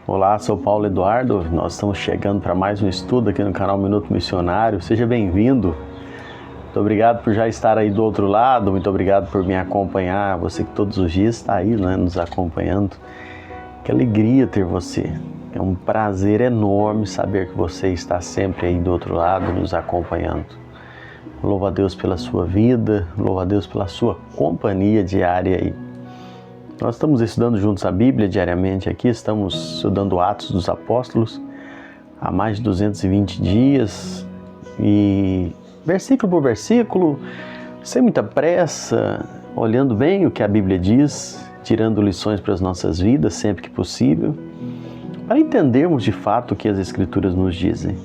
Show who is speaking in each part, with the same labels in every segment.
Speaker 1: Olá, sou Paulo Eduardo, nós estamos chegando para mais um estudo aqui no canal Minuto Missionário. Seja bem-vindo. Muito obrigado por já estar aí do outro lado, muito obrigado por me acompanhar, você que todos os dias está aí, né, nos acompanhando. Que alegria ter você, é um prazer enorme saber que você está sempre aí do outro lado, nos acompanhando. Louva a Deus pela sua vida, louva a Deus pela sua companhia diária aí. Nós estamos estudando juntos a Bíblia diariamente aqui, estamos estudando Atos dos Apóstolos há mais de 220 dias e versículo por versículo, sem muita pressa, olhando bem o que a Bíblia diz, tirando lições para as nossas vidas sempre que possível, para entendermos de fato o que as Escrituras nos dizem.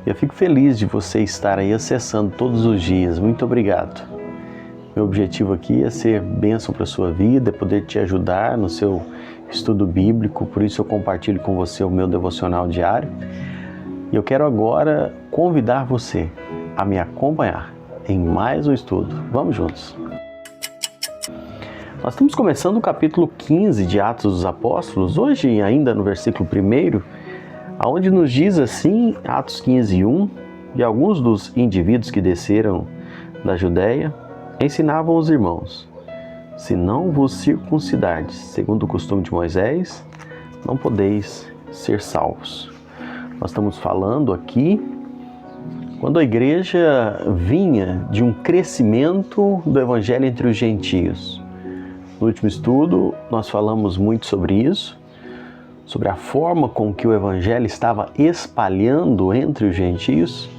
Speaker 1: Eu fico feliz de você estar aí acessando todos os dias, muito obrigado. Meu objetivo aqui é ser bênção para a sua vida, é poder te ajudar no seu estudo bíblico, por isso eu compartilho com você o meu devocional diário. E eu quero agora convidar você a me acompanhar em mais um estudo. Vamos juntos! Nós estamos começando o capítulo 15 de Atos dos Apóstolos, hoje ainda no versículo 1, onde nos diz assim, Atos 15:1, de alguns dos indivíduos que desceram da Judéia, ensinavam os irmãos: se não vos circuncidardes, segundo o costume de Moisés, não podeis ser salvos. Nós estamos falando aqui quando a igreja vinha de um crescimento do evangelho entre os gentios. No último estudo, nós falamos muito sobre isso, sobre a forma com que o evangelho estava espalhando entre os gentios.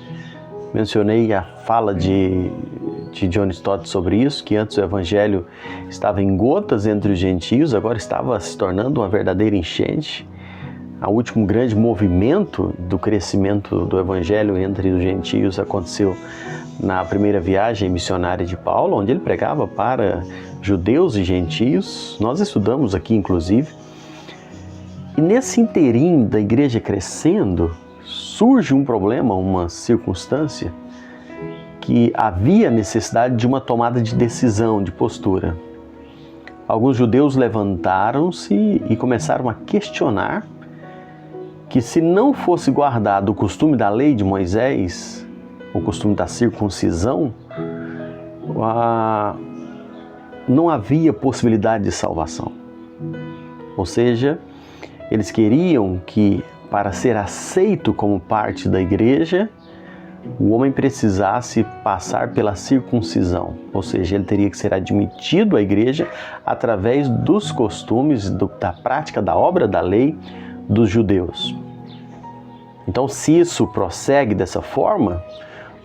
Speaker 1: Mencionei a fala de John Stott sobre isso, que antes o evangelho estava em gotas entre os gentios, agora estava se tornando uma verdadeira enchente. O último grande movimento do crescimento do evangelho entre os gentios aconteceu na primeira viagem missionária de Paulo, onde ele pregava para judeus e gentios. Nós estudamos aqui, inclusive. E nesse interim da igreja crescendo, surge um problema, uma circunstância, que havia necessidade de uma tomada de decisão, de postura. Alguns judeus levantaram-se e começaram a questionar que se não fosse guardado o costume da lei de Moisés, o costume da circuncisão, não havia possibilidade de salvação. Ou seja, eles queriam que, para ser aceito como parte da igreja, o homem precisasse passar pela circuncisão, ou seja, ele teria que ser admitido à igreja através dos costumes, da prática da obra da lei dos judeus. Então, se isso prossegue dessa forma,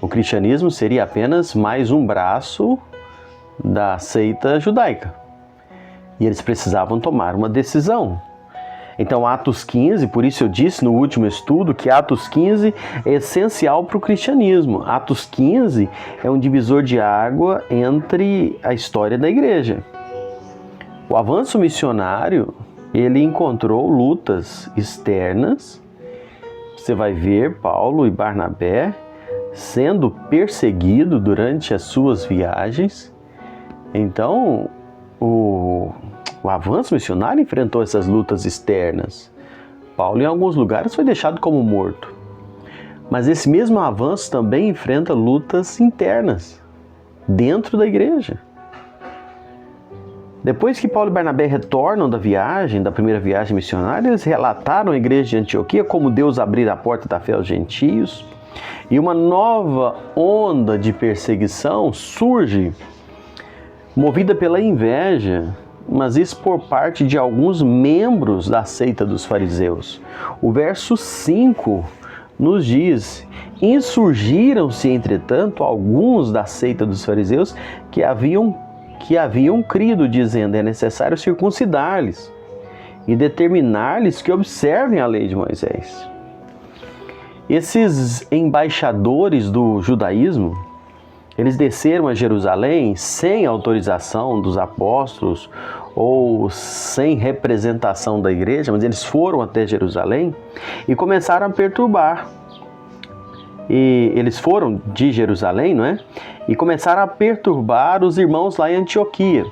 Speaker 1: o cristianismo seria apenas mais um braço da seita judaica. E eles precisavam tomar uma decisão. Então, Atos 15, por isso eu disse no último estudo que Atos 15 é essencial para o cristianismo. Atos 15 é um divisor de água entre a história da igreja. O avanço missionário, ele encontrou lutas externas. Você vai ver Paulo e Barnabé sendo perseguidos durante as suas viagens. Então, o avanço missionário enfrentou essas lutas externas. Paulo, em alguns lugares, foi deixado como morto. Mas esse mesmo avanço também enfrenta lutas internas, dentro da igreja. Depois que Paulo e Barnabé retornam da primeira viagem missionária, eles relataram à igreja de Antioquia como Deus abriu a porta da fé aos gentios. E uma nova onda de perseguição surge, movida pela inveja, mas isso por parte de alguns membros da seita dos fariseus. O verso 5 nos diz: insurgiram-se, entretanto, alguns da seita dos fariseus que haviam crido, dizendo: é necessário circuncidar-lhes e determinar-lhes que observem a lei de Moisés. Esses embaixadores do judaísmo, eles desceram a Jerusalém sem autorização dos apóstolos ou sem representação da igreja, mas eles foram até Jerusalém e começaram a perturbar. E eles foram de Jerusalém, não é? E começaram a perturbar os irmãos lá em Antioquia.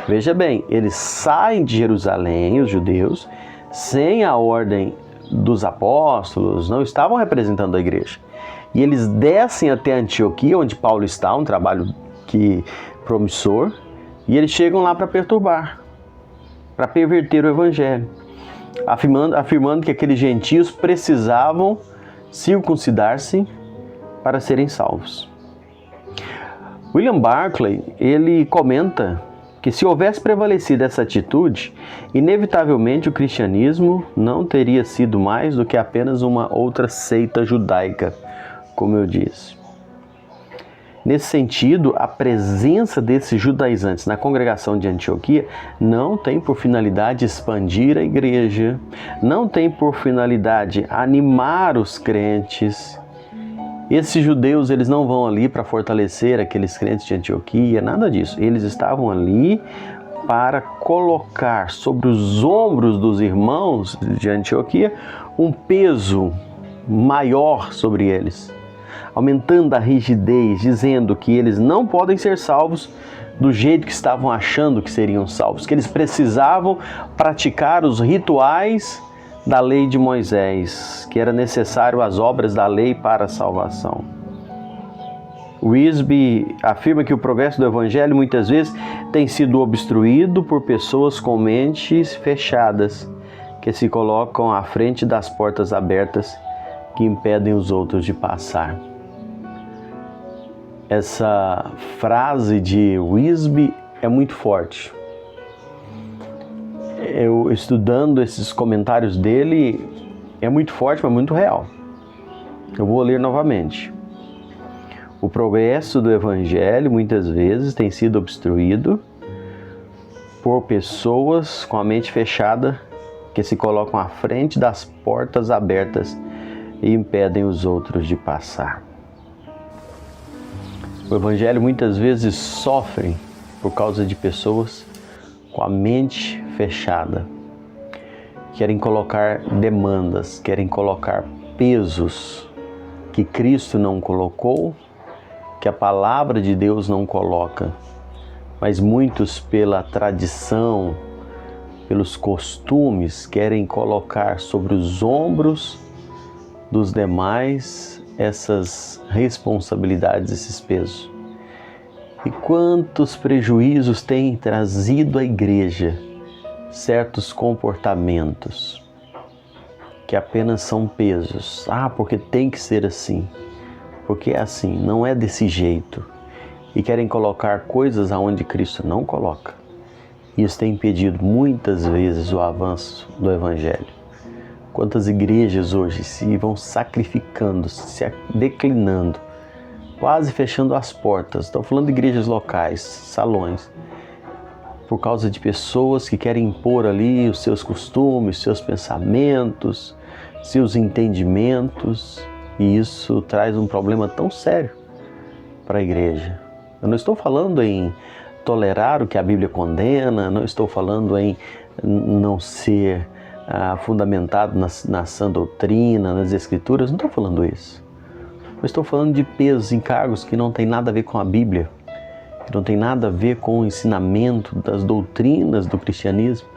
Speaker 1: Veja bem, eles saem de Jerusalém, os judeus, sem a ordem dos apóstolos, não estavam representando a igreja. E eles descem até Antioquia, onde Paulo está, um trabalho promissor, e eles chegam lá para perturbar, para perverter o evangelho, afirmando que aqueles gentios precisavam circuncidar-se para serem salvos. William Barclay, ele comenta que se houvesse prevalecido essa atitude, inevitavelmente o cristianismo não teria sido mais do que apenas uma outra seita judaica, como eu disse. Nesse sentido, a presença desses judaizantes na congregação de Antioquia não tem por finalidade expandir a igreja, não tem por finalidade animar os crentes. Esses judeus, eles não vão ali para fortalecer aqueles crentes de Antioquia, nada disso. Eles estavam ali para colocar sobre os ombros dos irmãos de Antioquia um peso maior sobre eles, aumentando a rigidez, dizendo que eles não podem ser salvos do jeito que estavam achando que seriam salvos, que eles precisavam praticar os rituais da lei de Moisés, que era necessário as obras da lei para a salvação. Wisby afirma que o progresso do evangelho muitas vezes tem sido obstruído por pessoas com mentes fechadas, que se colocam à frente das portas abertas que impedem os outros de passar. Essa frase de Wisby é muito forte. Eu estudando esses comentários dele, é muito forte, mas muito real. Eu vou ler novamente. O progresso do evangelho muitas vezes tem sido obstruído por pessoas com a mente fechada que se colocam à frente das portas abertas e impedem os outros de passar. O evangelho muitas vezes sofre por causa de pessoas com a mente fechada. Querem colocar demandas, querem colocar pesos que Cristo não colocou, que a palavra de Deus não coloca. Mas muitos, pela tradição, pelos costumes, querem colocar sobre os ombros dos demais essas responsabilidades, esses pesos. E quantos prejuízos tem trazido à igreja certos comportamentos que apenas são pesos. Porque tem que ser assim, porque é assim, não é desse jeito. E querem colocar coisas aonde Cristo não coloca. Isso tem impedido muitas vezes o avanço do evangelho. Quantas igrejas hoje se vão sacrificando, se declinando, quase fechando as portas. Estou falando de igrejas locais, salões, por causa de pessoas que querem impor ali os seus costumes, seus pensamentos, seus entendimentos, e isso traz um problema tão sério para a igreja. Eu não estou falando em tolerar o que a Bíblia condena, não estou falando em não ser fundamentado na sã doutrina, nas Escrituras, não estou falando isso. Eu estou falando de pesos, encargos que não tem nada a ver com a Bíblia, que não tem nada a ver com o ensinamento das doutrinas do cristianismo,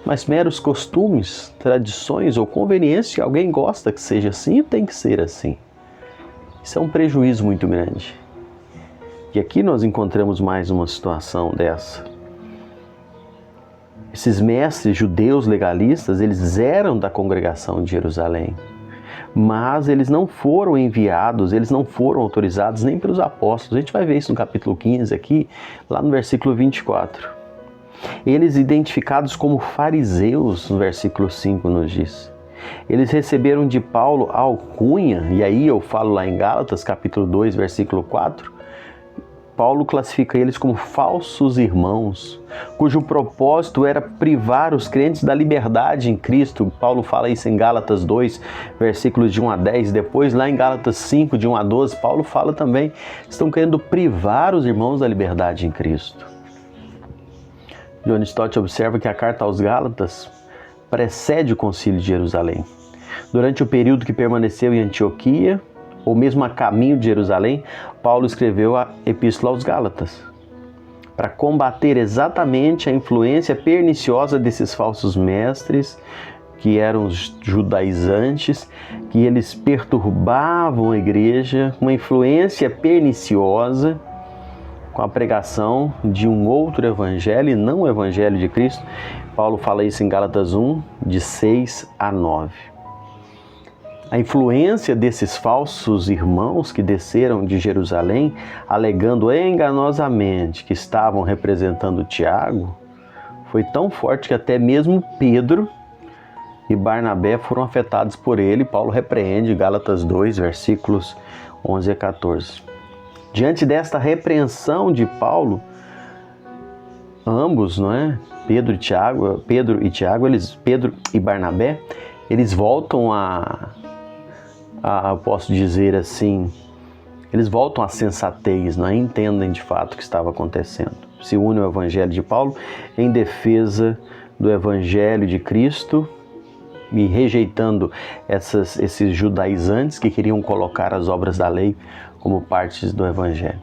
Speaker 1: mas meros costumes, tradições ou conveniências que alguém gosta que seja assim e tem que ser assim. Isso é um prejuízo muito grande. E aqui nós encontramos mais uma situação dessa. Esses mestres judeus legalistas, eles eram da congregação de Jerusalém, mas eles não foram enviados, eles não foram autorizados nem pelos apóstolos. A gente vai ver isso no capítulo 15 aqui, lá no versículo 24. Eles identificados como fariseus, no versículo 5 nos diz. Eles receberam de Paulo a alcunha, e aí eu falo lá em Gálatas, capítulo 2, versículo 4, Paulo classifica eles como falsos irmãos, cujo propósito era privar os crentes da liberdade em Cristo. Paulo fala isso em Gálatas 2, versículos de 1 a 10. Depois, lá em Gálatas 5, de 1 a 12, Paulo fala também, estão querendo privar os irmãos da liberdade em Cristo. John Stott observa que a carta aos Gálatas precede o concílio de Jerusalém. Durante o período que permaneceu em Antioquia, ou mesmo a caminho de Jerusalém, Paulo escreveu a Epístola aos Gálatas, para combater exatamente a influência perniciosa desses falsos mestres que eram os judaizantes, que eles perturbavam a igreja, uma influência perniciosa, com a pregação de um outro evangelho e não o evangelho de Cristo. Paulo fala isso em Gálatas 1, de 6 a 9. A influência desses falsos irmãos que desceram de Jerusalém, alegando enganosamente que estavam representando Tiago, foi tão forte que até mesmo Pedro e Barnabé foram afetados por ele. Paulo repreende, Gálatas 2, versículos 11 a 14. Diante desta repreensão de Paulo, ambos, Pedro e Barnabé, eles voltam posso dizer assim, eles voltam à sensatez, entendem de fato o que estava acontecendo. Se unem ao evangelho de Paulo em defesa do evangelho de Cristo e rejeitando esses judaizantes que queriam colocar as obras da lei como partes do evangelho.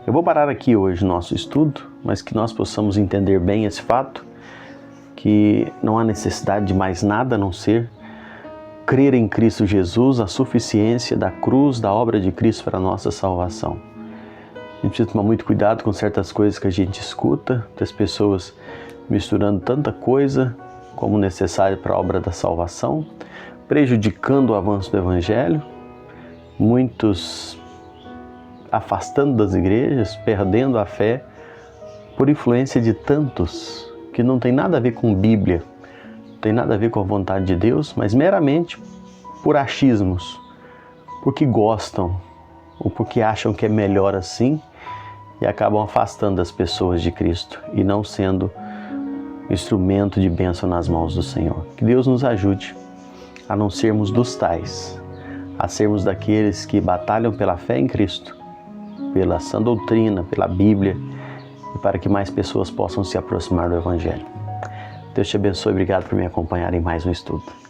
Speaker 1: Eu vou parar aqui hoje o nosso estudo, mas que nós possamos entender bem esse fato, que não há necessidade de mais nada a não ser crer em Cristo Jesus, a suficiência da cruz, da obra de Cristo para a nossa salvação. A gente precisa tomar muito cuidado com certas coisas que a gente escuta, das pessoas misturando tanta coisa como necessário para a obra da salvação, prejudicando o avanço do Evangelho, muitos afastando das igrejas, perdendo a fé por influência de tantos que não tem nada a ver com Bíblia, não tem nada a ver com a vontade de Deus, mas meramente por achismos, porque gostam ou porque acham que é melhor assim e acabam afastando as pessoas de Cristo e não sendo instrumento de bênção nas mãos do Senhor. Que Deus nos ajude a não sermos dos tais, a sermos daqueles que batalham pela fé em Cristo, pela sã doutrina, pela Bíblia, e para que mais pessoas possam se aproximar do Evangelho. Deus te abençoe, obrigado por me acompanhar em mais um estudo.